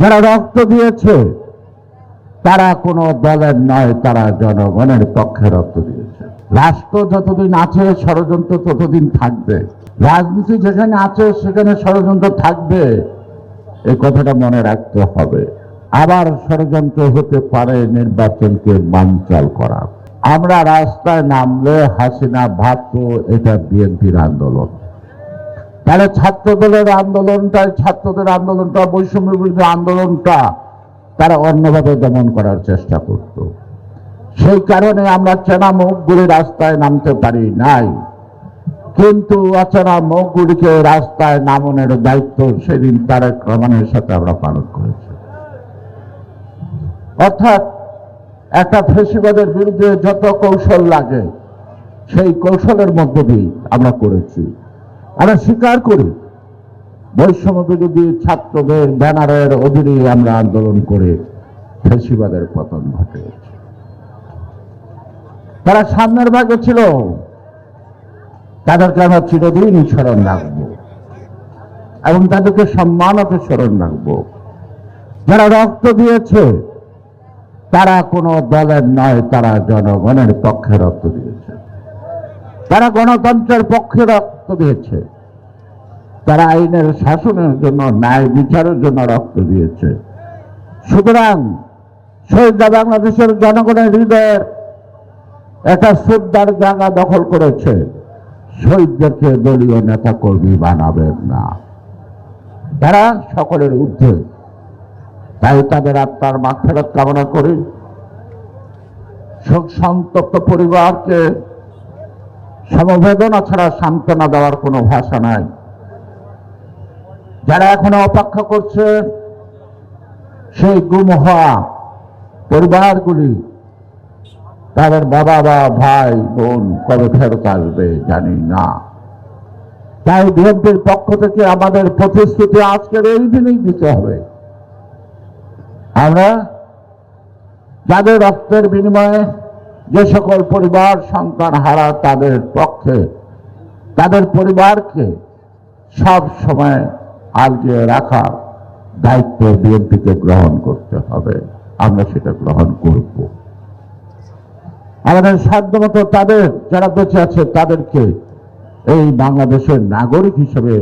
যারা রক্ত দিয়েছে তারা কোনো দলের নয়, তারা জনগণের পক্ষে রক্ত দিয়েছে। রাষ্ট্র যতদিন আছে ষড়যন্ত্র ততদিন থাকবে, রাজনীতি যেখানে আছে সেখানে ষড়যন্ত্র থাকবে, এই কথাটা মনে রাখতে হবে। আবার ষড়যন্ত্র হতে পারে নির্বাচনকে বানচাল করা। আমরা রাস্তায় নামলে হাসিনা ভাবতো এটা বিএনপির আন্দোলন, তাহলে ছাত্রদের আন্দোলনটা বৈষম্য বিরোধী আন্দোলনটা তারা অন্যভাবে দমন করার চেষ্টা করত। সেই কারণে আমরা চেনা মুখগুলি রাস্তায় নামতে পারি নাই, কিন্তু অচেনা মুখগুলিকে রাস্তায় নামানোর দায়িত্ব সেদিন তারেক রহমানের সাথে আমরা পালন করেছি। অর্থাৎ একটা ফ্যাসিবাদের বিরুদ্ধে যত কৌশল লাগে সেই কৌশলের মধ্য দিয়ে আমরা করেছি। আমরা স্বীকার করি বৈষম্য বিরোধী ছাত্রদের ব্যানারের অধীনে আমরা আন্দোলন করে ফ্যাসিবাদের পতন ঘটিয়েছি। তারা সামনের ভাগে ছিল, তাদেরকে আমরা চিরদিন স্মরণ রাখবো এবং তাদেরকে সম্মানকে স্মরণ রাখবো। যারা রক্ত দিয়েছে তারা কোনো দলের নয়, তারা জনগণের পক্ষে রক্ত দিয়েছে, তারা গণতন্ত্রের পক্ষে রক্ত দিয়েছে, তারা আইনের শাসনের জন্য, ন্যায় বিচারের জন্য রক্ত দিয়েছে। সুতরাং শহীদরা বাংলাদেশের জনগণের হৃদয়ের একটা শ্রদ্ধার জায়গা দখল করেছে। শহীদদেরকে দলীয় নেতা কর্মী বানাবেন না, তারা সকলের ঊর্ধ্বে। তাই তাদের আত্মার মাগফিরাত কামনা করি। শোক সন্তপ্ত পরিবারকে সমবেদনা ছাড়া সান্ত্বনা দেওয়ার কোনো ভাষা নাই। যারা এখনো অপেক্ষা করছে সেই গুম হওয়া পরিবারগুলি, তাদের বাবা বা ভাই বোন কবে ফেরত আসবে জানি না। তাই বিএনপির পক্ষ থেকে আমাদের প্রতিশ্রুতি আজকের এই দিনেই দিতে হবে। আমরা যাদের রক্তের বিনিময়ে যে সকল পরিবার সন্তান হারা, তাদের পক্ষে তাদের পরিবারকে সব সময় আগিয়ে রাখার দায়িত্ব বিএনপিকে গ্রহণ করতে হবে। আমরা সেটা গ্রহণ করব। আমাদের সাধ্যমতো তাদের যারা বেঁচে আছে তাদেরকে এই বাংলাদেশের নাগরিক হিসেবে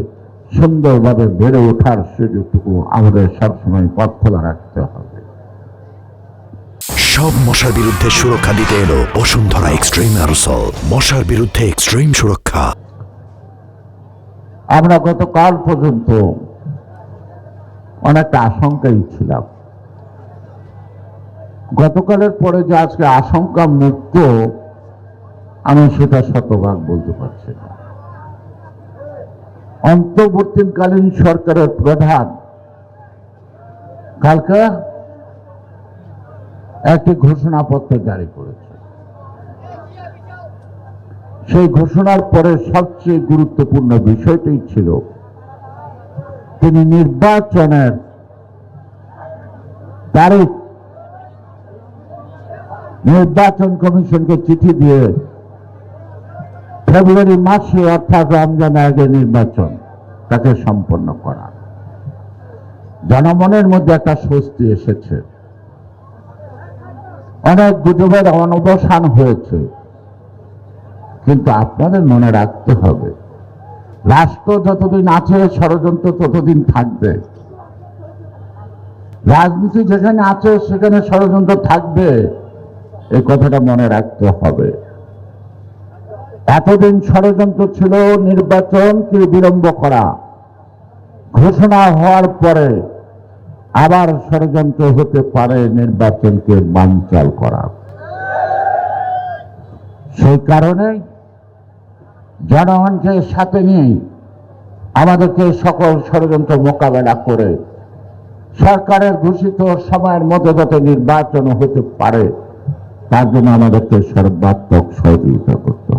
সুন্দরভাবে বেড়ে ওঠার সুযোগটুকু আমাদের সবসময় পথ খোলা রাখতে হবে। সব মশার বিরুদ্ধে সুরক্ষা দিতে এলো বসুন্ধরা এক্সট্রিম অ্যারোসল, মশার বিরুদ্ধে এক্সট্রিম সুরক্ষা। আমরা গতকাল পর্যন্ত অনেকটা আশঙ্কায় ছিলাম। গতকালের পরে যে আজকে আশঙ্কা মুক্ত, আমি সেটা শতভাগ বলতে পারছি না। অন্তর্বর্তীকালীন সরকারের প্রধান কালকে একটি ঘোষণাপত্র জারি করেছে। সেই ঘোষণার পরে সবচেয়ে গুরুত্বপূর্ণ বিষয়টি ছিল তিনি নির্বাচনের তারিখ নির্বাচন কমিশনকে চিঠি দিয়ে ফেব্রুয়ারি মাসে অর্থাৎ রমজান আগে নির্বাচন তাকে সম্পন্ন করা। জনমনের মধ্যে একটা স্বস্তি এসেছে, অনেক গুজবের অনবসান হয়েছে। কিন্তু আপনাদের মনে রাখতে হবে রাষ্ট্র যতদিন আছে ষড়যন্ত্র ততদিন থাকবে, রাজনীতি যেখানে আছে সেখানে ষড়যন্ত্র থাকবে, এই কথাটা মনে রাখতে হবে। এতদিন ষড়যন্ত্র ছিল নির্বাচনকে বিলম্ব করা, ঘোষণা হওয়ার পরে আবার ষড়যন্ত্র হতে পারে নির্বাচনকে বানচাল করা। সেই কারণে জনগণকে সাথে নিয়ে আমাদেরকে সকল ষড়যন্ত্র মোকাবেলা করে সরকারের ঘোষিত সময়ের মধ্যে যাতে নির্বাচন হতে পারে তার জন্য আমাদেরকে সর্বাত্মক সহযোগিতা করতে